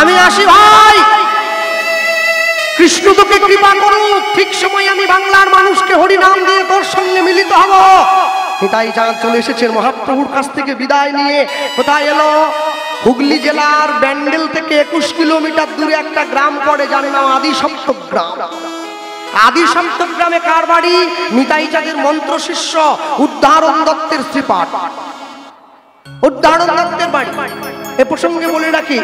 আমি আসি ভাই, কৃষ্ণ তোকে কৃপা করুক, ঠিক সময় আমি বাংলার মানুষকে হরিনাম দিয়ে তোর সঙ্গে মিলিত হব। নিতাই চাঁদ চলে এসেছেন মহাপ্রভুর কাছ থেকে বিদায় নিয়ে। কোথায় এলো? হুগলি জেলার ব্যান্ডেল থেকে 21 কিলোমিটার দূরে একটা গ্রাম পড়ে, যার নাম আদিসপ্তগ্রাম। আদিসপ্তগ্রামে কার বাড়ি? নিতাই চাঁদের মন্ত্র শিষ্য উদ্ধারণ দত্তের শ্রীপাঠ, উদ্ধারণ দত্তের বাড়ি। এ প্রসঙ্গে বলে রাখি,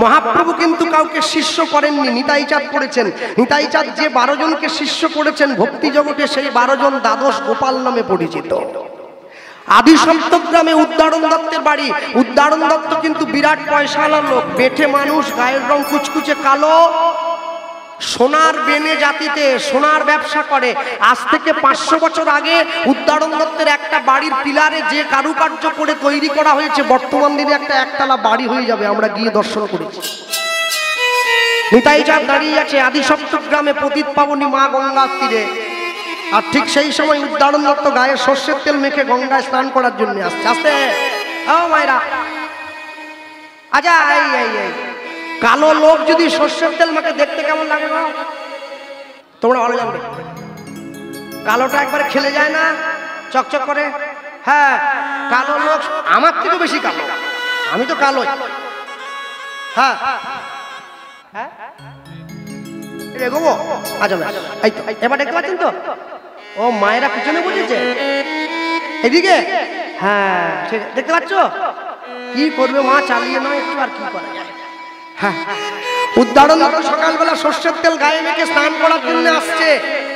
মহাপ্রভু কিন্তু কাউকে শিষ্য করেননি, নিতাই চাঁদ করেছেন। নিতাই চাঁদ যে 12 জনকে শিষ্য করেছেন ভক্তি জগতে, সেই 12 জন দ্বাদশ গোপাল নামে পরিচিত। আদিসপ্তগ্রামে উদ্ধারণ দত্তের বাড়ি। উদ্ধারণ দত্ত কিন্তু বিরাট পয়সাওয়ালা লোক, বেঠে মানুষ, গায়ের রং কুচকুচে কালো, সোনার বেনে জাতিতে সোনার ব্যবসা করে। আজ থেকে 500 বছর আগে উদ্ধারণ দত্তের একটা বাড়ির পিলারে যে কারুকার্য করে তৈরি করা হয়েছে, বর্তমান দিনে একটা একতলা বাড়ি হয়ে যাবে। আমরা গিয়ে দর্শন করেছি। নিতাই চাঁদ দাঁড়িয়ে আছে আদিসপ্তগ্রামে পতিত পাবনী মা গঙ্গার তীরে। আর ঠিক সেই সময় উদ্ধারণ দত্ত গায়ে সর্ষের তেল মেখে গঙ্গায় স্নান করার জন্য আসছে। আসতে ও মায়েরা, আচ্ছা এই কালো লোক যদি সর্ষের তেল মাখে দেখতে কেমন লাগে গো? তোমরা ভালো জানবে। কালোটা একবারে খেলে যায় না, চকচক করে। হ্যাঁ, কালো লোক আমার থেকে বেশি কালো, আমি তো কালোই। হ্যাঁ এগোবো। আচ্ছা এই তো এবার দেখতে পাচ্ছেন তো? ও মায়েরা পিছনে বসেছে এদিকে। হ্যাঁ ঠিক দেখতে পাচ্ছ? কি করবে মা, চালিয়ে নয় একটু, আর কি করা যায়। হ্যাঁ, উদ্ধারণ সকালবেলা সর্ষের তেল গায়ে মেখে স্নান করার জন্য আসছে।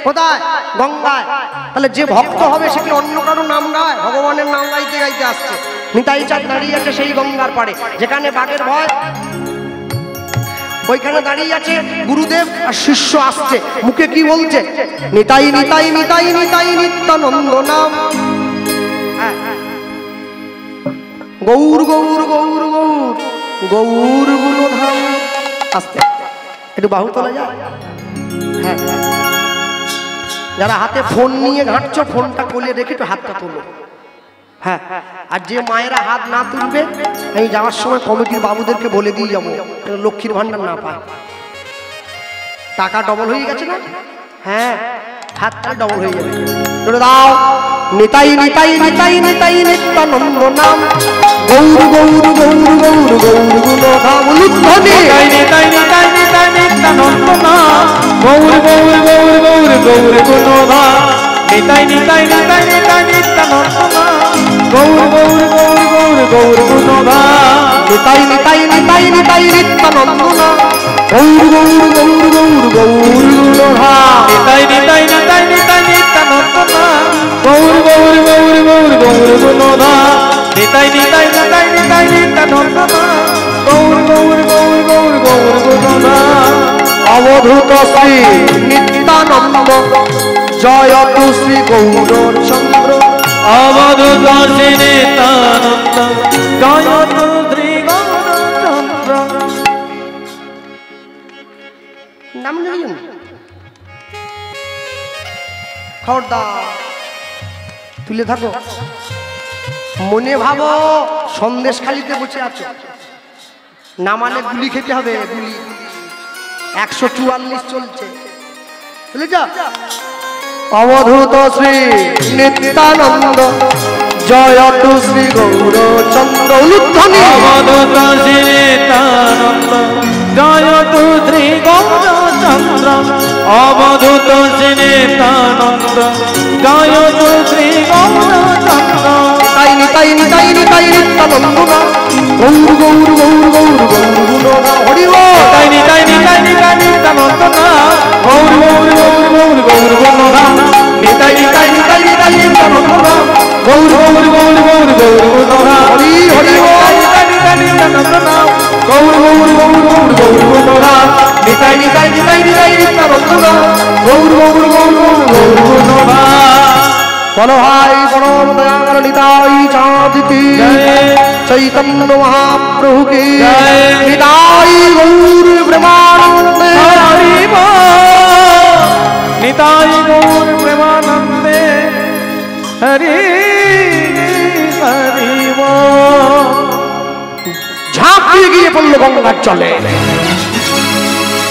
কোথায়? গঙ্গায়। তাহলে যে ভক্ত হবে সে কি অন্য কারো নাম গায়? ভগবানের নাম গাইতে গাইতে আসছে। নিতাই চাঁদ দাঁড়িয়ে আছে সেই গঙ্গার পাড়ে, যেখানে বাঘের ভয়, ওইখানে দাঁড়িয়ে আছে গুরুদেব আর শিষ্য আসছে। মুখে কি বলছে? নিতাই নিতাই নিতাই নিতাই নিত্যানন্দ নাম, গৌর গৌর গৌর গৌর গৌর গুণধাম। আসতে একটু বাহু তোলা যায়? হ্যাঁ, যারা হাতে ফোন নিয়ে ঘাঁটছো, ফোনটা কোলে রেখে একটু হাতটা তোলো। হ্যাঁ, আর যে মায়েরা হাত না তুলবে, আমি যাওয়ার সময় কমিটির বাবুদেরকে বলে দিয়ে যাবো, লক্ষ্মীর ভান্ডার না পায়। টাকা ডবল হয়ে গেছে না? হ্যাঁ, হাতটা ডবল হয়ে যাবে। দাও নিতাই নিতাই নিতাই নিতাই নিত্যানন্দ নাম, গৌর গৌর গৌর গৌর গৌর গুণধাম। নিতাই নিতাই নিতাই নিতাই নিত্যানন্দ নাম, গৌর গৌর গৌর গৌর গৌর গুণধাম। নিতাই নিতাই নিতাই নিতাই নিত্যানন্দ নাম, গৌর গৌর গৌর গৌর গৌর গুণধাম। নিতাই নিতাই নিতাই নিতাই নিত্যানন্দ নাম, গৌর গৌর গৌর গৌর গৌর গুণধাম। নিতাই নিতাই নিতাই নিতাই নিত্যানন্দ নাম, গৌর গৌর গৌর গৌর গৌর গুণধাম। নিতাই নিতাই নিতাই নিতাই নিত্যানন্দ নাম, গৌর গৌর গৌর গৌর গৌর গুণধাম। অবধূত শ্রী নিত্যানন্দ জয়তু শ্রী গৌরচন্দ্র, অবধূত শ্রী নিত্যানন্দ জয়তু শ্রী গৌরচন্দ্র। নাম নেবেন? খবরদার তুলে থাকো, মনে ভাবো সন্দেশখালিতে বসে আছো, না মানে গুলি খেতে হবে। গুলি 144 চলছে, বুঝলে যা। অবধূত শ্রী নিত্যানন্দ জয়তু শ্রী গৌরচন্দ্র। উলুধ্বনি। অবধূত শ্রী নিত্যানন্দ জয়তু শ্রী গৌরচন্দ্র, অবধূত শ্রী নিত্যানন্দ জয়তু শ্রী গৌরচন্দ্র। নিতাই নিতাই নিতাই নিতাই নিত্যানন্দ নাম, গৌর গৌর গৌর গৌর গৌর গুণধাম। হরি বল। নিতাই নিতাই নিতাই নিতাই নিত্যানন্দ নাম, গৌর গৌর গৌর গৌর গৌর গুণধাম। নিতাই নিতাই নিতাই নিতাই নিত্যানন্দ নাম, গৌর গৌর গৌর গৌর গৌর গুণধাম। হরি হরি বল। নিতাই নিতাই নিত্যানন্দ নাম, গৌর গৌর গৌর গৌর গৌর গুণধাম। নিতাই নিতাই নিতাই নিতাই নিত্যানন্দ নাম, গৌর গৌর গৌর গৌর গৌর গুণধাম। বলো ভাই পরম দয়াল নিতাই চাঁদ কি, চৈতন্য মহাপ্রভু কি, নিতাই গৌর প্রেমানন্দে। নিতাই গৌর প্রেমানন্দে হরি হরি। ঝাঁপিয়ে গিয়ে পড়লো গঙ্গার জলে।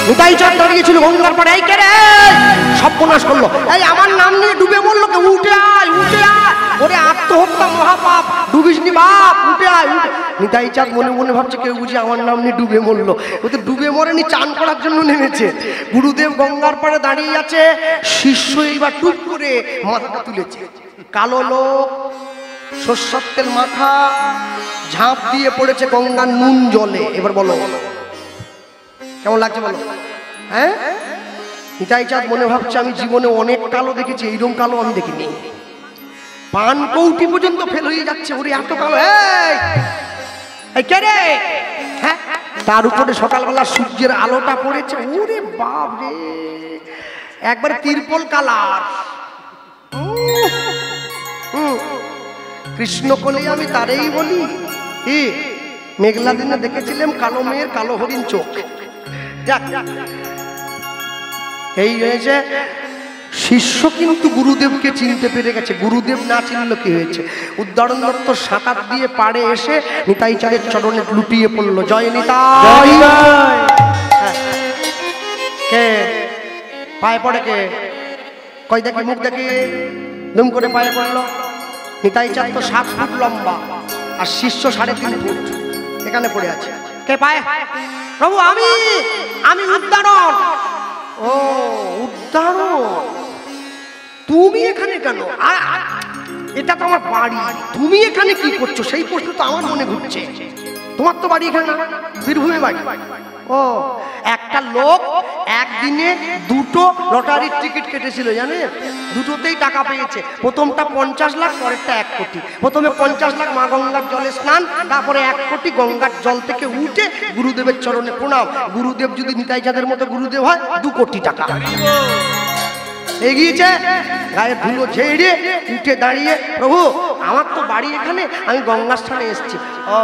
নিতাই চাঁদ দাঁড়িয়েছিল গঙ্গার পাড়ে। এই কে রে, সর্বনাশ করলো, এই আমার নাম নিয়ে ডুবে মরলো কে, উঠে আয় উঠে আয়, ওরে আত্মহত্যা মহাপাপ, ডুবিস নি বাপ, উঠে আয় উঠে। নিতাই চাঁদ মনে মনে ভাবছে কেউ বুঝি আমার নাম নিয়ে ডুবে মরলো, ও তো ডুবে মরেনি, চান করার জন্য নেমেছে। গুরুদেব গঙ্গার পাড়ে দাঁড়িয়ে আছে, শিষ্য এইবার টুক করে মাথাটা তুলেছে। কালো লোক, সরষের তেল মাখা, ঝাঁপ দিয়ে পড়েছে গঙ্গার নুন জলে। এবার বলো কেমন লাগছে বলো? হ্যাঁ, নিতাই চাঁদ মনে ভাবছে আমি জীবনে অনেক কালো দেখেছি, এইরকম কালো আমি দেখিনি। পান কৌটি পর্যন্ত ফেল হয়ে যাচ্ছে, ওরে এত কালো। এই কে রে? হ্যাঁ, তার উপরে সকালবেলা সূর্যের আলোটা পড়েছে, ওরে বাপ রে, একবারে তিরপল কালার। কৃষ্ণ কোলে আমি তারেই বলি, মেঘলা দিনে দেখেছিলাম কালো মেয়ের কালো হরিণ চোখ। এই হয়েছে, শিষ্য কিন্তু গুরুদেবকে চিনতে পেরে গেছে। গুরুদেব না চিনলে কি হয়েছে? উদ্দারণ দত্ত সাঁতার দিয়ে পাড়ে এসে নিতাই চাঁদের চরণে লুটিয়ে পড়লো। জয় নিতাই। কে পায়ে পড়ে? কে? কই দেখি, মুখ দেখি। দুম করে পায়ে পড়লো। নিতাই চাঁদ তো 7 ফুট লম্বা, আর শিষ্য 3.5 ফুট, এখানে পড়ে আছে। কে পায়ে? প্রভু আমি উদ্দারণ। ও উদ্দারণ, তুমি এখানে কেন? এটা তো আমার বাড়ি, তুমি এখানে কি করছো? সেই প্রশ্ন তো আমার মনে ঘুরছে। তোমার তো বাড়ি এখানে, বীরভূমে বাড়ি। ও, একটা লোক একদিনে 2টো লটারির টিকিট কেটেছিল, জানেন? দুটোতেই টাকা পেয়েছে। প্রথমটা 50 লাখ, পরেরটা 1 কোটি। প্রথমে 50 লাখ মা গঙ্গার জলে স্নান, তারপরে 1 কোটি গঙ্গার জল থেকে উঠে গুরুদেবের চরণে প্রণাম। গুরুদেব যদি নিতাই চাঁদের মতো গুরুদেব হয়, 2 কোটি টাকা। এগিয়েছে, গায়ে ধুলো ঝেড়ে উঠে দাঁড়িয়ে, প্রভু আমার তো বাড়ি এখানে, আমি গঙ্গার স্থানে এসেছি। ও,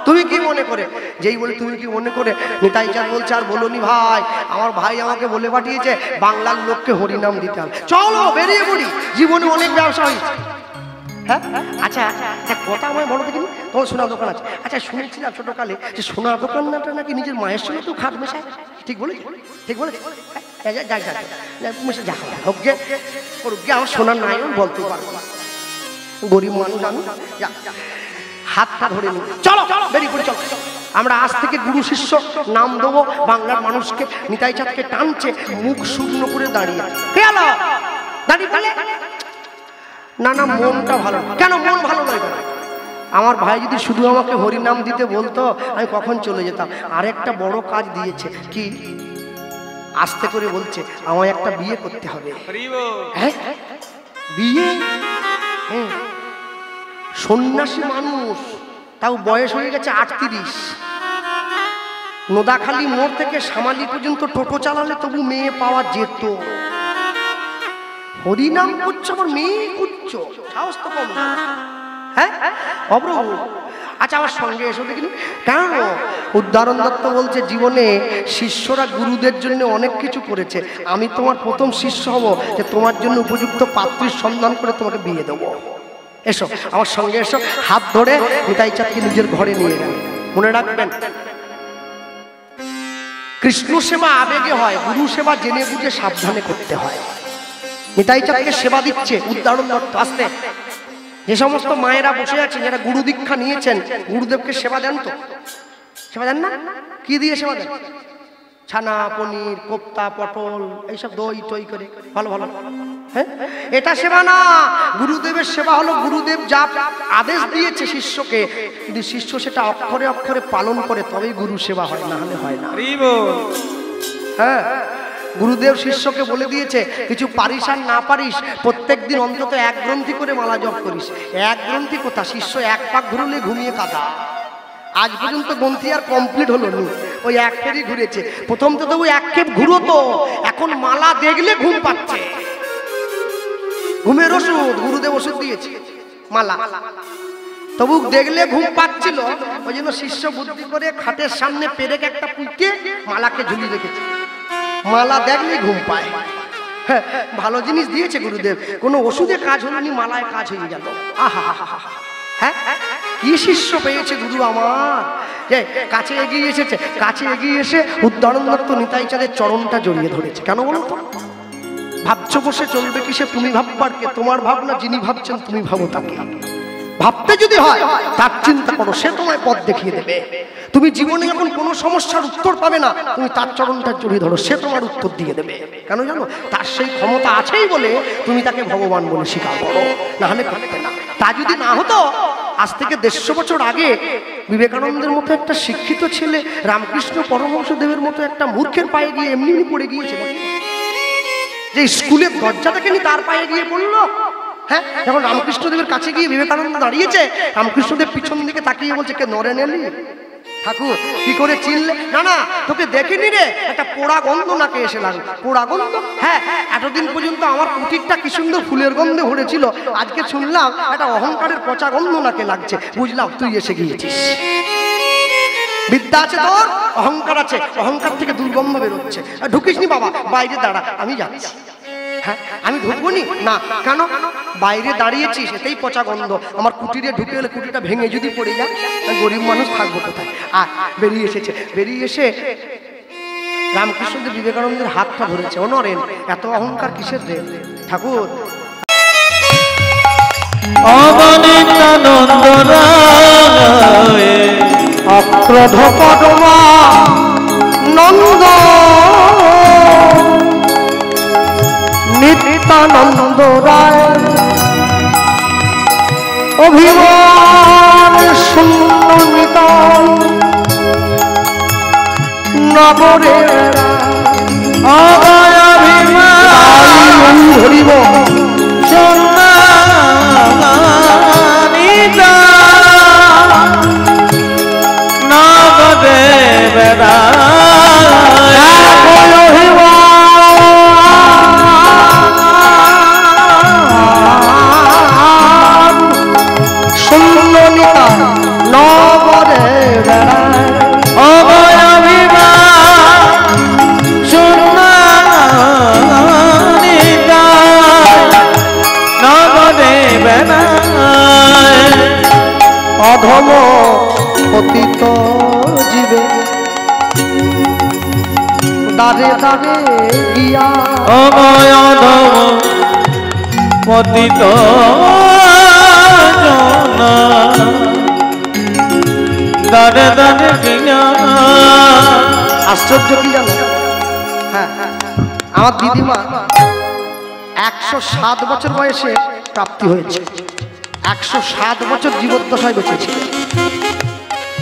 তুমি কি মনে করে? যেই বলে তুমি কি মনে করে, নিতাই চাঁদ বলছে আর বলোনি ভাই, আমার ভাই আমাকে বলে পাঠিয়েছে বাংলার লোককে হরিনাম দিতে হবে, চলো বেরিয়ে পড়ি। জীবনে অনেক ব্যবসা হয়েছে। হ্যাঁ, আচ্ছা একটা কথা আমায় বলো দেখিনি, তোমার সোনার দোকান আছে। আচ্ছা শুনেছিলাম ছোটকালে যে সোনার দোকানটা নাকি নিজের মায়ের সঙ্গে তো খাট মেশায়, ঠিক বলেছি? ঠিক বলেছি? আমার সোনার নাই বলতে পারবো, গরিব মানুষ আমি। হাতটা ধরে নি, চলো বেরিয়ে পড়ি, চলো। আমরা আজ থেকে গুরু শিষ্য নাম দেবো বাংলার মানুষকে। নিতাই চাঁদকে টানছে, মুখ শুকনো করে দাঁড়িয়ে দাঁড়িয়ে না না, মনটা ভালো। কেন মন ভালো নয়? কেন? আমার ভাই যদি শুধু আমাকে হরিনাম দিতে বলতো, আমি কখন চলে যেতাম। আরেকটা বড় কাজ দিয়েছে। কি? আস্তে করে বলছে, আমায় একটা বিয়ে করতে হবে। হ্যাঁ, বিয়ে? হ্যাঁ, সন্ন্যাসী মানুষ, তাও বয়স হয়ে গেছে 38। নোদাখালী মোড় থেকে সামালি পর্যন্ত টোটো চালালে তবু মেয়ে পাওয়া যেত। হরিনাম করছো, আমার মেয়ে করছো, সাহস তো কম। হ্যাঁ, অপ্রভু। আচ্ছা আমার সঙ্গে এসো দেখিনি। কেন? উদ্দারণ দত্ত বলছে জীবনে শিষ্যরা গুরুদের জন্য অনেক কিছু করেছে, আমি তোমার প্রথম শিষ্য হব, যে তোমার জন্য উপযুক্ত পাত্রীর সন্ধান করে তোমাকে বিয়ে দেবো। এসো আমার সঙ্গে এসো। হাত ধরে নিতাই চাঁদকে নিজের ঘরে নিয়ে গেল। মনে রাখবেন, কৃষ্ণ সেবা আবেগে হয়, গুরু সেবা জেনে বুঝে সাবধানে করতে হয়। নিতাই চাঁদকে সেবা দিচ্ছে উদ্দারণ দত্ত। আসতে, যে সমস্ত মায়েরা বসে আছেন, যারা গুরু দীক্ষা নিয়েছেন, গুরুদেবকে সেবা দেন তো? সেবা দেন না? কি দিয়ে সেবা দেন? ছানা, পনির, কোপ্তা, পটল, এইসব দই টই করে ভালো ভালো। হ্যাঁ, এটা সেবা না। গুরুদেবের সেবা হলো গুরুদেব যা আদেশ দিয়েছে শিষ্যকে, যদি শিষ্য সেটা অক্ষরে অক্ষরে পালন করে তবেই গুরু সেবা হয়, না হলে হয় না। হ্যাঁ, গুরুদেব শিষ্যকে বলে দিয়েছে, কিছু পারিস আর না পারিস, প্রত্যেক দিন অন্তত 1 গ্রন্থি করে মালা জপ করিস। 1 গ্রন্থি কোথা? শিষ্য 1 পাক ঘুরলে ঘুমিয়ে কাঁদা। আজ পর্যন্ত গ্রন্থি আর কমপ্লিট হলো না, ওই 1 ফেরি ঘুরেছে। প্রথম তো তবু 1 খেপ ঘুরোতো, এখন মালা দেখলে ঘুম পাচ্ছে। ঘুমের ওষুধ, গুরুদেব ওষুধ দিয়েছে মালা, তবু দেখলে ঘুম পাচ্ছিল। ওই জন্য শিষ্য বুদ্ধি করে খাটের সামনে পেরেক একটা পুঁতে মালাকে ঝুলিয়ে রেখেছে, মালা দেখলেই ঘুম পায়। হ্যাঁ, ভালো জিনিস দিয়েছে গুরুদেব, কোনো ওষুধে কাজ হয়নি, মালায় কাজ হয়ে গেল। আহা, হ্যাঁ, কি শিষ্য পেয়েছে গুরু আমার। যে কাছে এগিয়ে এসেছে, কাছে এগিয়ে এসে উদ্দারণ দত্ত নিতাই চাঁদের চরণটা জড়িয়ে ধরেছে। কেন বলো তো? ভাবছো বসে চলবে কি সে, তুমি ভাববার কে? তোমার ভাবনা যিনি ভাবছেন তুমি ভাবো তাকে। ভাবতে যদি হয় তার চিন্তা করো, সে তোমায় পথ দেখিয়ে দেবে। তুমি জীবনে যখন কোনো সমস্যার উত্তর পাবে না, তুমি তার চরণটা জড়িয়ে ধরো, সে তোমার উত্তর দিয়ে দেবে। কেন জানো? তার সেই ক্ষমতা আছেই বলে তুমি তাকে ভগবান বলে স্বীকার করো, না হলে পারতে না। তা যদি না হতো, আজ থেকে 150 বছর আগে বিবেকানন্দের মতো একটা শিক্ষিত ছেলে রামকৃষ্ণ পরমহংসদেবের মতো একটা মূর্খের পায়ে গিয়ে এমনি পড়ে গিয়েছিল, যে স্কুলের দরজা থেকে নি তার পায়ে গিয়ে পড়লো। হ্যাঁ, যখন রামকৃষ্ণদেবের কাছে গিয়ে বিবেকানন্দ দাঁড়িয়েছে, রামকৃষ্ণদেব পিছন দিকে তাকিয়ে বলছে, কে নরেন এলি? ঠাকুর কি করে চিনলে? না না, তোকে দেখিনি রে, একটা পোড়া গন্ধ নাকে এসে লাগলো। পোড়া গন্ধ? হ্যাঁ, এতদিন পর্যন্ত আমার কুটিরটা কি সুন্দর ফুলের গন্ধে ভরেছিল, আজকে শুনলাম একটা অহংকারের পচা গন্ধ নাকে লাগছে। বুঝলাম তুই এসে গিয়েছিস। বিদ্যা আছে তোর, অহংকার আছে, অহংকার থেকে দুর্গন্ধ বেরোচ্ছে। ঢুকিস নি বাবা, বাইরে দাঁড়া, আমি যাচ্ছি। হ্যাঁ, আমি ঢুকবো নি না। কেন? বাইরে দাঁড়িয়েছিস, এতেই পচা গন্ধ। আমার কুটিরে ঢুকে গেলে কুটিটা ভেঙে যদি পড়ে যায়, গরিব মানুষ থাকবো কোথায়? আর বেরিয়ে এসেছে, বেরিয়ে এসে রামকৃষ্ণদেব বিবেকানন্দের হাতটা ধরেছে। ও নরেন, এত অহংকার কিসের রে? ঠাকুর অক্রোধ পদ্মা নন্দ নিত্যানন্দ রায় অভিমান শূন্য নিতাই নগরের অভিমান হরিব শূন্য নগদেবেরা অধম পতিত জীবে দাঁড়ে দাঁড়ে গিয়া অধম পতিত দাঁড়ে দাঁড়ে গিয়া। আশ্চর্য কি জানো? হ্যাঁ, আমার দিদিমা 107 বছর বয়সে প্রাপ্তি হয়েছে। 107 বছর জীবদ্দশায় বেঁচেছে।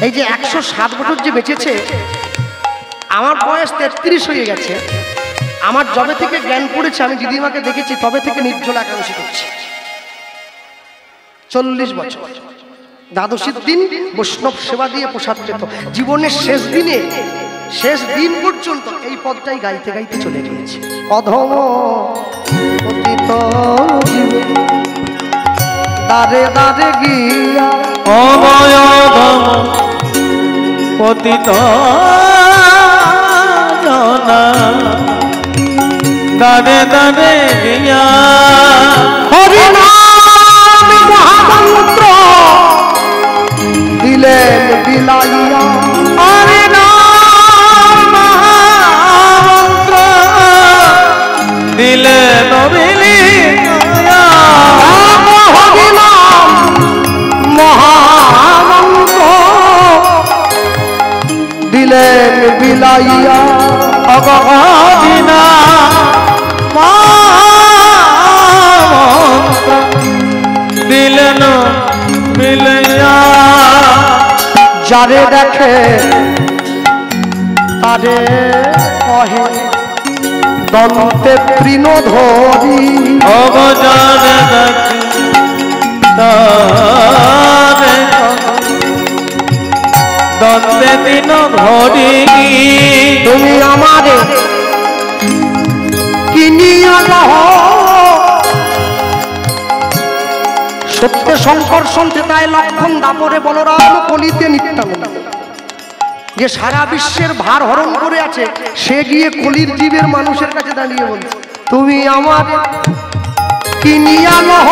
এই যে 107 বছর যে বেঁচেছে, আমার বয়স 33 হয়ে গেছে। আমার যবে থেকে জ্ঞান পড়েছে, আমি দিদিমাকে দেখেছি তবে থেকে নির্জলা একাদশী করছি। 40 বছর দ্বাদশীর দিন বৈষ্ণব সেবা দিয়ে প্রসাদ পেত। জীবনের শেষ দিনে, শেষ দিন পর্যন্ত এই পদটাই গাইতে গাইতে চলে গিয়েছে। অধম পতিত জীবে দাঁড়ে দাঁড়ে গিয়া অধম পতিত দাঁড়ে দাঁড়ে গিয়া হরিনাম মহামন্ত্র দিলেন বিলাইয়া। হরিনাম মহামন্ত্র দিলেন বিলাইয়া। হরিনাম মহামন্ত্র দিলেন বিলাইয়া। অগদিনা দিলেন বিলাইয়া। যারে দেখে তারে কহে দন্তে তৃণ ধরি। অবজারে দেখে তারে দন্তে তৃণ ধরি। তুমি আমারে কিনিয়া লহ। সত্য সংকর্ষণ চেতায় লক্ষণ দাপরে বলরাম কলিতে নিত্যানন্দ। যে সারা বিশ্বের ভার হরণ করে আছে, সে গিয়ে কলির জীবের মানুষের কাছে দাঁড়িয়ে বলছে, তুমি আমার কিনিয়া লহ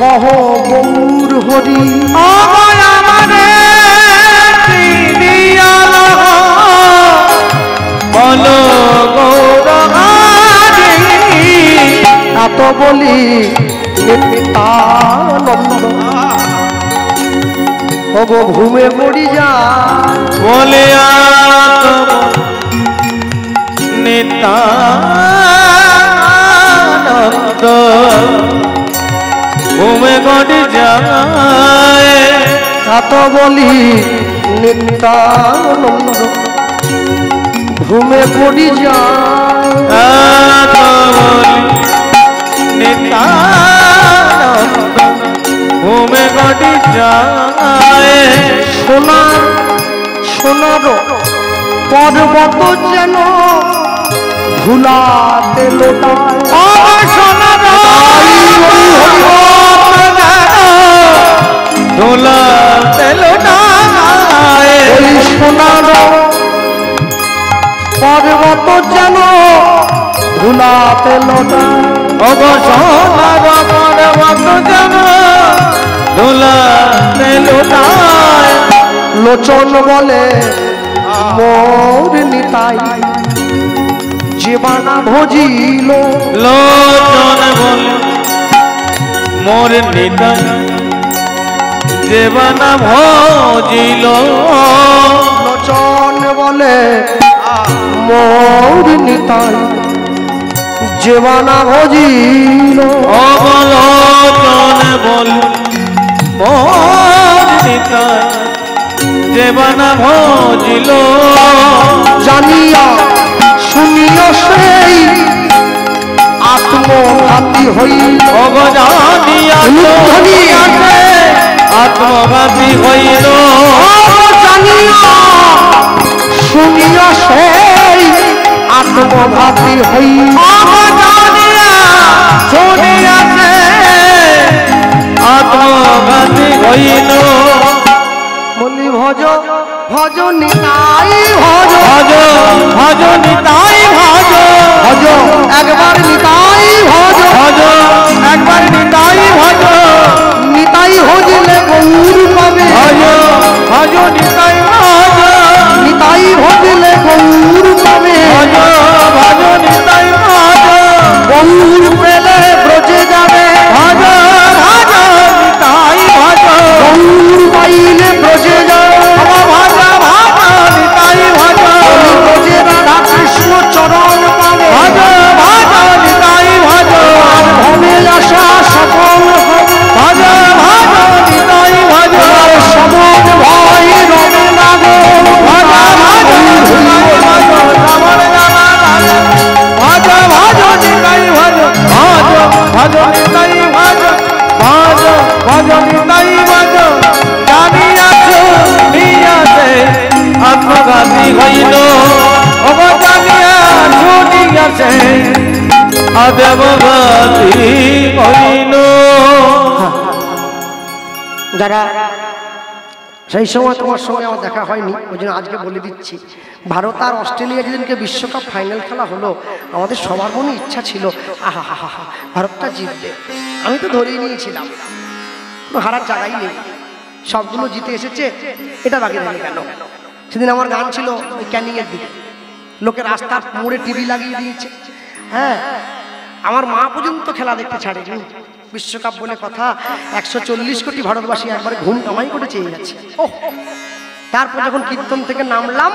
কহ গৌর হরি। আমারে দয়াল বলো গৌরহারি এত বলি নিত্যানন্দ ওগো ঘুমে পড়ি যা বলে নিত্যানন্দ ঘুমে গড়ি যায় এত বলি নিত্যানন্দ ঘুমে পড়ি যা নিত্যানন্দ ঘুমে গড়ি যায় সোনার সোনার পর্বত যেন ধুলাতে লোটায় সোনার ধুলাতে লোটায় ওই সোনার পর্বত যেন ধুলাতে লোটায় ওগো সোনার পর্বত যেন ধুলাতে লোটায় লোচন বলে মোর নিতাই জীবানা ভজিল লোচন বলে মোর নিতাই জীবানা ভজিল লোচন বলে মোর নিতাই জীবানা ভজিল লোচন বলে মোর নিতাই জীবানা ভজিল জানিয়া শুনিয়া সেই আত্মঘাতী হইল জানিয়া আত্মঘাতী হইল জানিয়া শুনিয়া সেই আত্মঘাতী হইল শুনিয়াছে আত্মঘাতী হইল বলি ভজ ভজ নিতাই ভজ ভজ ভজ নিতাই ভজ ভজ একবার নিতাই ভজ ভজ একবার নিতাই ভজ নিতাই ভজিলে গৌর পাবে ভজ ভজ নিতাই ভজ নিতাই ভজিলে গৌর পাবে ভজ ভজ নিতাই ভজ গৌর পেলে ব্রজে যাবে ভজ ভজ নিতাই ভজ গৌর পাইলে ব্রজে যাবে ভজ ভজ নিতাই ভজ ব্রজে রাধা কৃষ্ণ চরণ পাবে ভজ ভজ নিতাই ভজ ভবে আশা সফল হবে ভজ ভজ নিতাই ভজ সমন ভয় রবে না গো ভজ ভজ নিতাই ভজ রাবণ রামা ভজ ভজ নিতাই ভজ ভজ ভজ নিতাই ভজ ভজ ভজ নিতাই ভজ জানিয়াছো নিয়াছে আত্মঘাতী হইল অব জানিয়া শুনিয়াছে আত্মঘাতী হইল যারা সেই সময় তোমার সঙ্গে আমার দেখা হয়নি ওই জন্য আজকে বলে দিচ্ছি ভারত আর অস্ট্রেলিয়া যেদিনকে বিশ্বকাপ ফাইনাল খেলা হলো আমাদের সবার মনে ইচ্ছা ছিল আহা হা হা ভারতটা জিতবে আমি তো ধরেই নিয়েছিলাম কোনো হারার জায়গাই নেই সবগুলো জিতে এসেছে এটা বাকি থাকে কেন সেদিন আমার গান ছিল ওই ক্যানিংয়ের দিকে লোকে রাস্তার মোড়ে টিভি লাগিয়ে দিয়েছে হ্যাঁ আমার মা পর্যন্ত খেলা দেখতে ছাড়েনি বিশ্বকাপ বলে কথা 140 কোটি ভারতবাসী একবারে ঘুম কামাই করে চেয়ে গেছে তারপর যখন কীর্তন থেকে নামলাম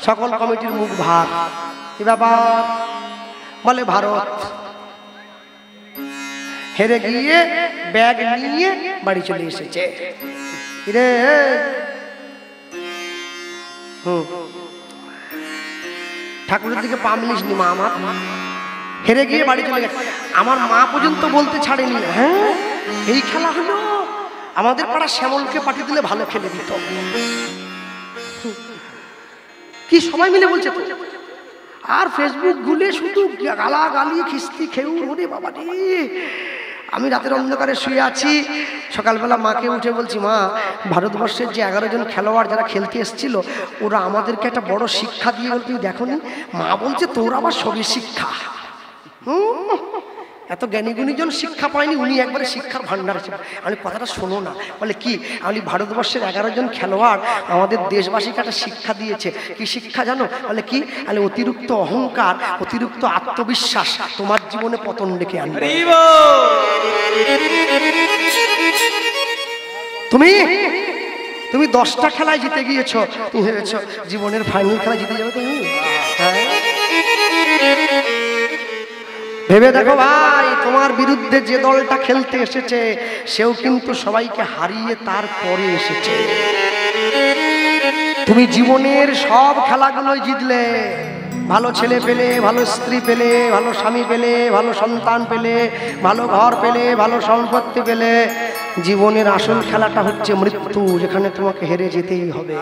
সকল কমিটির মুখ ভার কি ব্যাপার বলে ভারত হেরে গিয়ে ব্যাগ নিয়ে বাড়ি চলে এসেছে রে ঠাকুরের দিকে পা মিলিস নি মা আমার হেরে গিয়ে বাড়ি চলে গেছে আমার মা পর্যন্ত বলতে ছাড়েনি হ্যাঁ এই খেলা হলো আমাদের পাড়া শ্যামলকে পাঠিয়ে দিলে ভালো খেলে দিত কি সবাই মিলে বলছে তো আর ফেসবুক গুলে শুধু গালাগালি খিস্তি খেউর ওরে বাবা রে আমি রাতের অন্ধকারে শুয়ে আছি সকালবেলা মাকে উঠে বলছি মা ভারতবর্ষের যে 11 জন খেলোয়াড় যারা খেলতে এসেছিল ওরা আমাদেরকে একটা বড় শিক্ষা দিয়ে গেল তুমি দেখো নি মা বলছে তোর আবার সবই শিক্ষা এত জ্ঞানীগুণীজন শিক্ষা পায়নি, উনি একবারে শিক্ষার ভান্ডার আছে। আমি কথাটা শোনো না, বলে কি? আমি ভারতবর্ষের 11 জন খেলোয়াড় আমাদের দেশবাসীকে একটা শিক্ষা দিয়েছে। কি শিক্ষা জানো? বলে কি? বলে অতিরিক্ত অহংকার, অতিরিক্ত আত্মবিশ্বাস তোমার জীবনে পতন ডেকে আনবে। তুমি 10টা খেলায় জিতে গিয়েছো, তুমি ভেবেছো জীবনের ফাইনাল খেলা জিতে যাবে তুমি? ভেবে দেখো ভাই, তোমার বিরুদ্ধে যে দলটা খেলতে এসেছে সেও কিন্তু সবাইকে হারিয়ে তারপরে এসেছে। তুমি জীবনের সব খেলাগুলোই জিতলে, ভালো ছেলে পেলে, ভালো স্ত্রী পেলে, ভালো স্বামী পেলে, ভালো সন্তান পেলে, ভালো ঘর পেলে, ভালো সম্পত্তি পেলে। জীবনের আসল খেলাটা হচ্ছে মৃত্যু, যেখানে তোমাকে হেরে যেতেই হবে।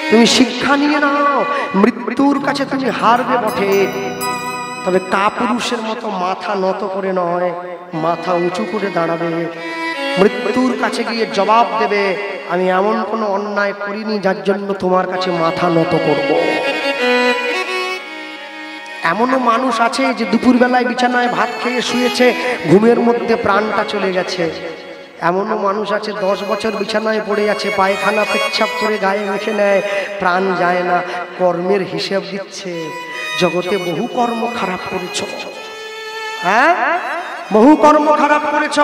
তুমি শিক্ষা নিয়ে নাও, মৃত্যুর কাছে তুমি হারবে বটে, তবে কাপুরুষের মতো মাথা নত করে নয়, মাথা উঁচু করে দাঁড়াবে। মৃত্যুর কাছে গিয়ে জবাব দেবে, আমি এমন কোনো অন্যায় করিনি যার জন্য তোমার কাছে মাথা নত করব। এমনও মানুষ আছে যে দুপুরবেলায় বিছানায় ভাত খেয়ে শুয়েছে, ঘুমের মধ্যে প্রাণটা চলে গেছে। এমনও মানুষ আছে 10 বছর বিছানায় পড়ে আছে, পায়খানা পেচ্ছাপ করে গায়ে মেখে নেয়, প্রাণ যায় না, কর্মের হিসেব দিচ্ছে। জগতে বহু কর্ম খারাপ করেছ, হ্যাঁ, বহু কর্ম খারাপ করেছ।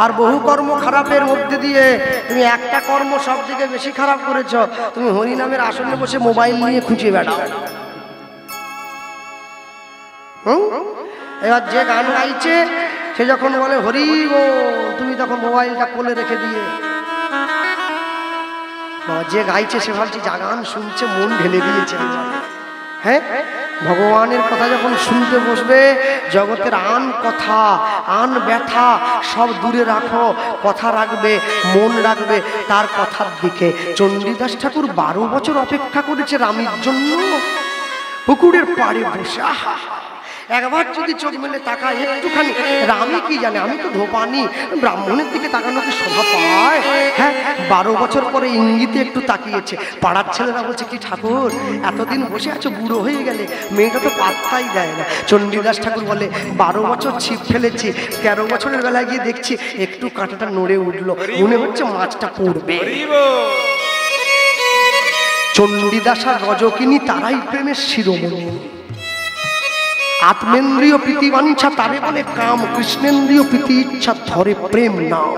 আর বহু কর্ম খারাপের মধ্যে দিয়ে তুমি একটা কর্ম সব থেকে বেশি খারাপ করেছ, তুমি হরিনামের আসনে বসে মোবাইল নিয়ে খুঁজে বেড়াও। এবার যে গান গাইছে সে যখন বলে হরি গো, তুমি তখন মোবাইলটা কোলে রেখে দিয়ে, যে গাইছে সে ভাবছে যা গান শুনছে মন ঢেলে দিয়েছে। হ্যাঁ, ভগবানের কথা যখন শুনতে বসবে, জগতের আন কথা, আন ব্যথা সব দূরে রাখো, কথা রাখবে, মন রাখবে তার কথার দিকে। চণ্ডীদাস ঠাকুর 12 বছর অপেক্ষা করেছে রামের জন্য, পুকুরের পাড়ে বসে। একবার যদি চোখ মেলে তাকায় একটুখানি, রামই কি জানে, আমি তো ধোপানি, ব্রাহ্মণের দিকে তাকানো কি শোভা পায়? হ্যাঁ, 12 বছর পরে ইঙ্গিতে একটু তাকিয়েছে। পাড়ার ছেলেরা বলছে কি ঠাকুর এতদিন বসে আছো, বুড়ো হয়ে গেলে, মেয়েটা তো পাত্তাই দেয় না। চণ্ডীদাস ঠাকুর বলে 12 বছর ছিপ ফেলেছি, 13 বছরের বেলায় গিয়ে দেখছি একটু কাঁটাটা নড়ে উঠলো, মনে হচ্ছে মাছটা পড়বে। চণ্ডীদাস আর রজকিনী তারাই প্রেমের শিরোমণি। আত্মেন্দ্রিয় প্রীতি বাঞ্ছা তারে বলে কাম, কৃষ্ণেন্দ্রিয় প্রীতি ইচ্ছা ধরে প্রেম নাম।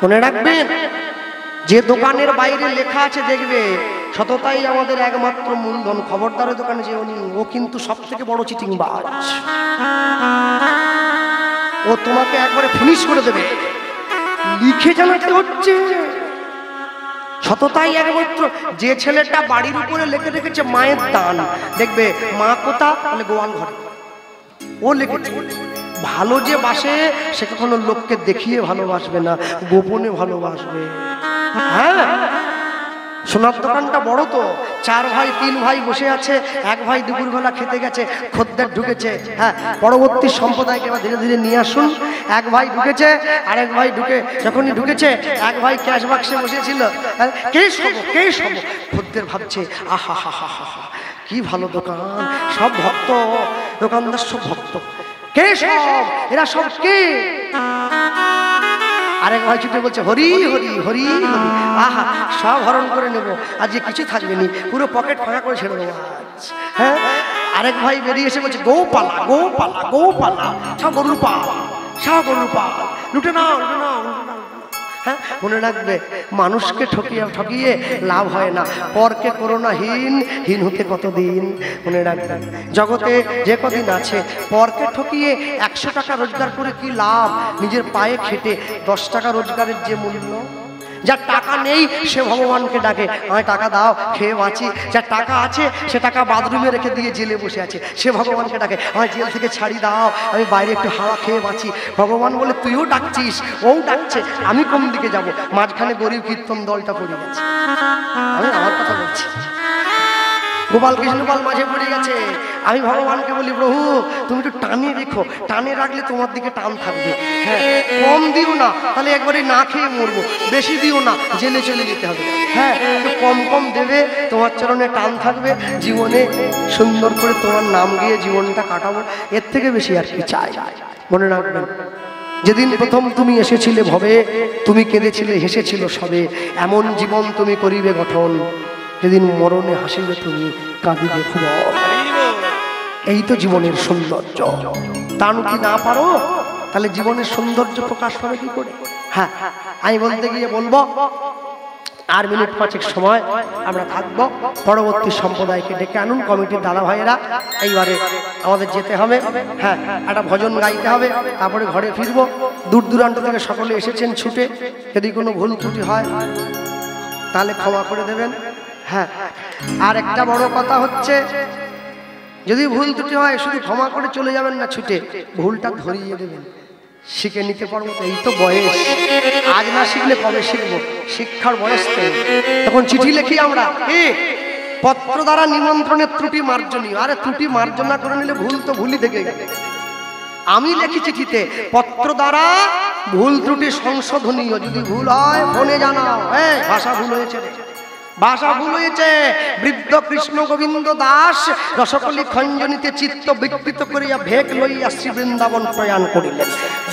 মনে রাখবেন, যে দোকানের বাইরে লেখা আছে দেখবে সততাই আমাদের একমাত্র মূলধন, খবরদারের দোকানে যে উনি, ও কিন্তু সব থেকে বড় চিটিংবাজ। ও তোমাকে একবারে ফিনিশ করে দেবে, লিখে জানাতে হচ্ছে। সততাই একমাত্র। যে ছেলেটা বাড়ির উপরে লিখে রেখেছে মায়ের দান, দেখবে মা কোথা, বলে গোয়াল ঘরে, ও লিখেছে। ভালো যে বাসে সে কখনো লোককে দেখিয়ে ভালোবাসবে না, গোপনে ভালোবাসবে। হ্যাঁ, সোনার দোকানটা বড় তো, 4 ভাই 3 ভাই বসে আছে, এক ভাই দুপুরবেলা খেতে গেছে, খদ্দের ঢুকেছে। হ্যাঁ, পরবর্তী সম্প্রদায়কে এবার ধীরে ধীরে নিয়ে আসুন। এক ভাই ঢুকেছে, আরেক ভাই যখনই ঢুকেছে, এক ভাই ক্যাশ বাক্সে বসেছিল, কে সব খদ্দের ভাবছে আহা হা হা হা হা, কি ভালো দোকান, সব ভক্ত, দোকানদার সব ভক্ত, কে সব, এরা সব কে? আরেক ভাই ছুটে বলছে হরি হরি হরি হরি, আহা সব হরণ করে নেবো, আজকে কিছু থাকবে নি, পুরো পকেট ফাঁকা করে ছেড়ে দেবো। হ্যাঁ, আরেক ভাই বেরিয়ে এসে বলছে গোপালা গোপালা গোপালা, সব গরুর পাল, সব গরুর পাল, লুটে নাও লুটে নাও লুটে নাও। হ্যাঁ, মনে রাখবে, মানুষকে ঠকিয়ে লাভ হয় না, পরকে করোনা হীন হতে কতদিন। মনে রাখবে, জগতে যে কদিন আছে, পরকে ঠকিয়ে 100 টাকা রোজগার করে কি লাভ, নিজের পায়ে খেটে 10 টাকা রোজগারের যে মূল্য। যার টাকা নেই সে ভগবানকে ডাকে, আমায় টাকা দাও খেয়ে বাঁচি। যার টাকা আছে সে টাকা বাথরুমে রেখে দিয়ে জেলে বসে আছে, সে ভগবানকে ডাকে, আমায় জেল থেকে ছাড়ি দাও, আমি বাইরে একটু হাওয়া খেয়ে বাঁচি। ভগবান বলে তুইও ডাকছিস, ও ডাকছে, আমি কোন দিকে যাব? মাঝখানে গরিব কীর্তন দলটা পড়ে গেছে। আমি আমার কথা বলছি। গোপাল কৃষ্ণপাল মাঝে পড়ে গেছে। আমি ভগবানকে বলি, প্রভু তুমি একটু টানে রেখো, টানে রাখলে তোমার দিকে টান থাকবে। হ্যাঁ, কম দিও না, তাহলে একবারে না খেয়ে মরবো। বেশি দিও না, জেলে চলে যেতে হবে। হ্যাঁ, একটু কম কম দেবে, তোমার চরণে টান থাকবে, জীবনে সুন্দর করে তোমার নাম গিয়ে জীবনটা কাটাবো। এর থেকে বেশি আর কি চাই? মনে রাখবেন, যেদিন প্রথম তুমি এসেছিলে ভবে, তুমি কেঁদেছিলে হেসেছিল সবে, এমন জীবন তুমি করিবে গঠন, যেদিন মরণে হাসিবে তুমি কাঁদিবে ভুবন। এই তো জীবনের সৌন্দর্য। তা কি না পারো, তাহলে জীবনের সৌন্দর্য প্রকাশ পাবে কি করে? হ্যাঁ, আমি বলতে গিয়ে বলবো, আর মিনিট 5 সময় আমরা থাকবো। পরবর্তী সম্প্রদায়কে ডেকে আনুন, কমিটির দাদা ভাইয়েরা। এইবারে আমাদের যেতে হবে। হ্যাঁ, একটা ভজন গাইতে হবে, তারপরে ঘরে ফিরবো। দূর দূরান্ত থেকে সকলে এসেছেন ছুটে, যদি কোনো ভুল ত্রুটি হয় তাহলে ক্ষমা করে দেবেন। হ্যাঁ, আর একটা বড় কথা হচ্ছে, যদি ভুল ত্রুটি হয় শুধু ক্ষমা করে চলে যাবেন না, ছুটে ভুলটা ধরিয়ে দেবেন। শিখে নিতে পারবো তো, এই তো বয়স, আজ না শিখলে কবে শিখবো? শিক্ষার বয়স তো। তখন চিঠি লিখি আমরা, পত্র দ্বারা নিমন্ত্রণের ত্রুটি মার্জনীয়। আরে ত্রুটি মার্জনা করে নিলে ভুল তো ভুলই থেকে গেছে। আমি লিখি চিঠিতে, পত্র দ্বারা ভুল ত্রুটি সংশোধনীয়। যদি ভুল হয় ফোনে জানাও, ভাষা ভুল হয়েছে, ভাষা ভুল হয়েছে। বৃদ্ধ কৃষ্ণ গোবিন্দ দাস রসকলি খঞ্জনীতে চিত্ত বিকৃত করিয়া ভেক লইয়া শ্রী বৃন্দাবন প্রয়াণ করিলেন।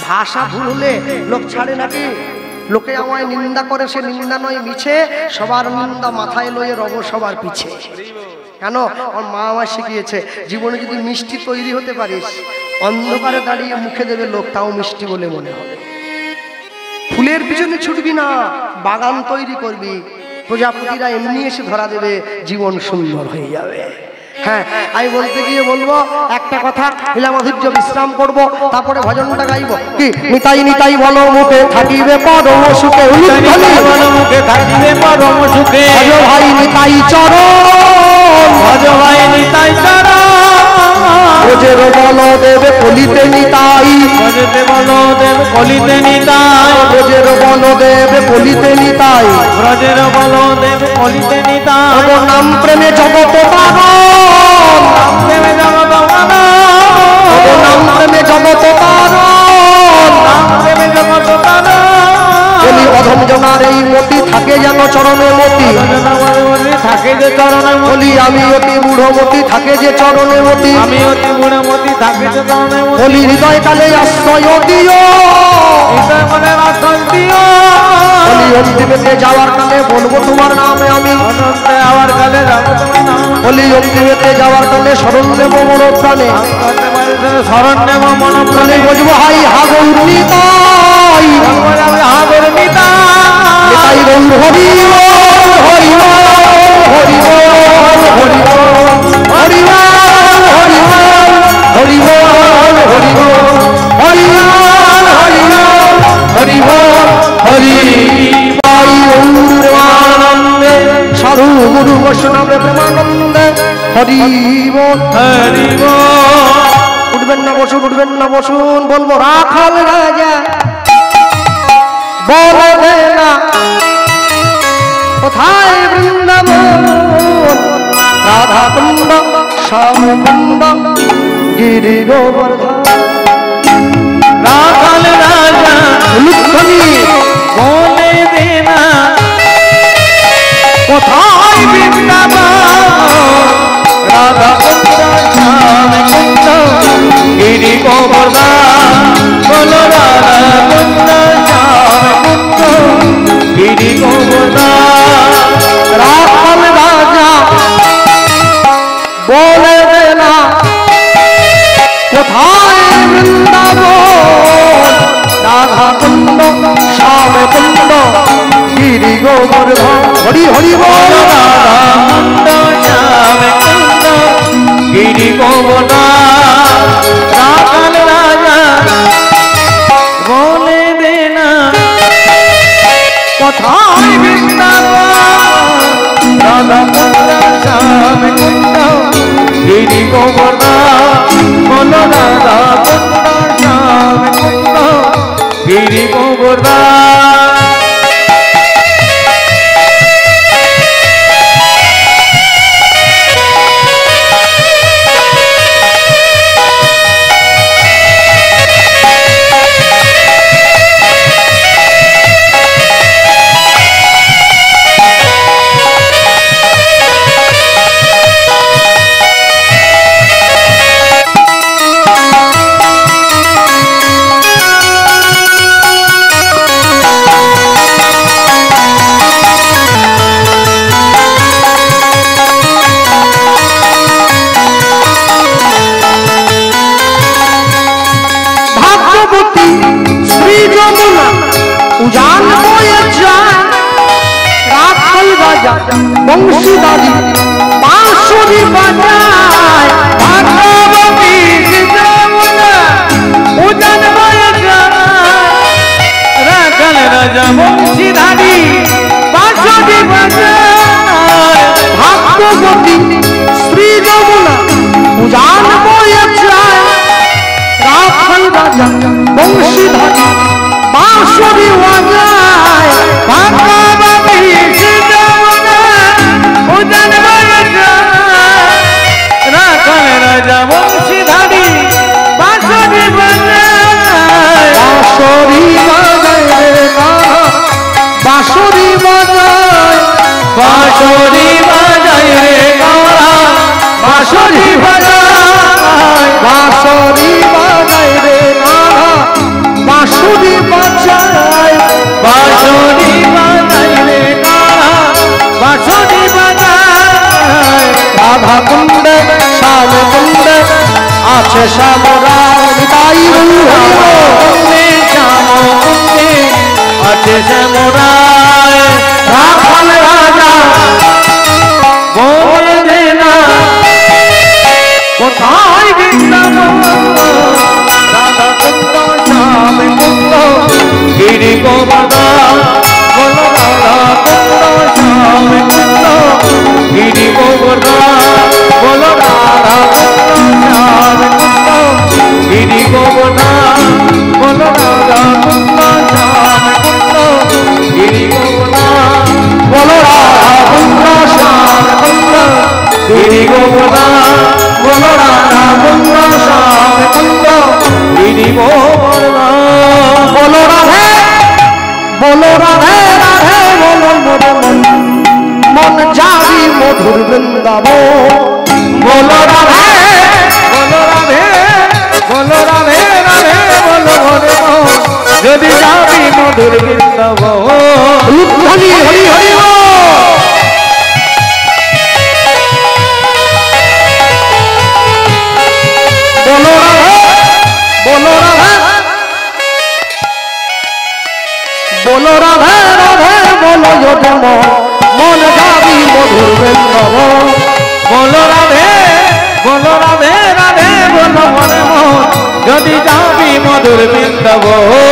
ভাষা ভুল হলে লোক ছাড়ে নাকি? লোকে আমায় নিন্দা করে, সে নিন্দা নয় মিছে, সবার নিন্দা মাথায় লয়ে রব সবার পিছে। কেন? আমার মা আমায় শিখিয়েছে, জীবনে যদি মিষ্টি তৈরি হতে পারিস, অন্ধকারে দাঁড়িয়ে মুখে দেবে লোক, তাও মিষ্টি বলে মনে হবে। ফুলের পিছনে ছুটবি না, বাগান তৈরি করবি, প্রজাপতিরা এমনি এসে ধরা দেবে, জীবন সুন্দর হয়ে যাবে। হ্যাঁ, আমি বলতে গিয়ে বলবো একটা কথা, লীলামাধুর্য বিশ্রাম করব, তারপরে ভজনটা গাইব। কি নিতাই নিতাই বলো মুখে থাকিবে পরম সুখে, মুখে থাকিবে পরম সুখে। ভজ ভাই নিতাই চরণ, ভজ ভাই নিতাই চরণ। ব্রজের বলদেব কলিতে নিতাই, ব্রজের বলদেব কলিতে নিতাই, ব্রজের বলদেব কলিতে নিতাই, ব্রজের বলদেব কলিতে নিতাই। নাম প্রেমে জগত পাগল, নাম প্রেমে জগত পাগল, নাম প্রেমে জগত পাগল, নাম প্রেমে জগত পাগল। বলি অধম জনার এই মতি থাকে যেন চরণে মতি, থাকে যে চরণে মতি। বলি আমি অতি বুড়ো মতি থাকে যে চরণে মতি, আমি অতি বুড়ো মতি থাকে যে চরণে মতি। বলি হৃদয় কালে আশ্রয় দিও, হৃদয় মনে আশ্রয় দিও। বলি অন্তিমেতে যাওয়ার কালে বলবো তোমার নামে আমি, অনন্তে যাওয়ার কালে যাবো তোমার নাম। বলি অন্তিমেতে যাওয়ার কালে শরণ নেব মন প্রাণে, শরণ নেব মন বলি প্রাণে। বুঝবো হাই হাগর নিতাই, হাগর নিতাই, নিতাই গৌর হরি হরি হরি হরি হরি হরি হরি হরি হরি হরি হরি হরি আনন্দে সাধু গুরু বৈষ্ণবে প্রেমানন্দে হরি বল হরি বল। উঠবেন না বসুন, উঠবেন না বসুন। বলবো রাখাল রাজা বলে দে না কোথায় বৃন্দাবন, রাধা কুণ্ড শ্যাম কুণ্ড গিরি গোবর্ধন। রাখাল রাজা লুক্ষণী বলে দে না কোথায় বৃন্দাবন, রাধা কুণ্ড শ্যাম কুণ্ড গিরি গোবর্ধন। বলো রাধা কুণ্ড শ্যাম কুণ্ড গিরি গোবর্ধন। রাখাল রাজা বলে দে না কোথায় বৃন্দাবন, রাধা কুণ্ড শ্যাম কুণ্ড গিরি গোবর্ধন। হরি হরি বল রাধা কুণ্ড শ্যাম কুণ্ড গিরি গোবর্ধন। রাখাল রাজা বলে দে না কোথায় বৃন্দাবন, রাধা কুণ্ড শ্যাম কুণ্ড গিরি গোবর্ধন। বলো রাধা কুণ্ড শ্যাম কুণ্ড গিরি গোবর্ধন। বাজা বংশীধারী বাঁশুরি বাজায় ভাগবতী সীতামনা উজান রাখাল রাজা বংশীধারী বাঁশুরি বাজায় ভাগ্যবতী শ্রী যমুনা উজান বয়ে যায় রাখাল রাজা বংশীধারী বাঁশুরি বাজায় ভাগবতী সীতামনা উজান রাখাল রাজা বংশীধারী বাঁশুরি বাজায় বাঁশুরি বাজায় রে কারা বাঁশুরি বাজায় বাঁশুরি বাজায় রে কারা বাঁশুরি বাজায় বাঁশুরি বাজায় রে কারা বাঁশুরি বাজায় বাঁশুরি বাজায় রে কারা বাঁশুরি বাজায় রাধা কুণ্ডে শ্যাম কুণ্ডে আছে শ্যামরাম নিতাই কুণ্ডে শ্যাম কুণ্ডে আছে শ্যামরায় রাখাল রাজা বলে দে না কোথায় বৃন্দাবন রাধা কুণ্ড শ্যাম কুণ্ড গিরি গোবর্ধন বলো রাধা কুণ্ড শ্যাম কুণ্ড গিরি গোবর্ধন বলো রাধা কুণ্ড শ্যাম কুণ্ড গিরি গোবর্ধন বলো রাধা কুণ্ড শ্যাম কুণ্ড গিরি গোবর্ধন বলো রাধা কুণ্ড শ্যাম কুণ্ড গিরি গোবর্ধন বলো রাধা কুণ্ড শ্যাম কুণ্ড গিরি গোবর্ধন বলো রাধে রাধে বলো মোর মন মন যাবি মধুর বৃন্দাবন বলো রাধে বলো রাধে বলো রাধে রাধে বলো হরে মোহন যদি যাবি মধুর বৃন্দাবন রূপধানী হরি হরি বলো রাধে বলো রাধে বলো রাধে রাধে বলো যতম মন যাবি মধুর বৃন্দাবন বলো রাধে রাধে বলো হরে মোহন যদি যাবি মধুর বৃন্দাবন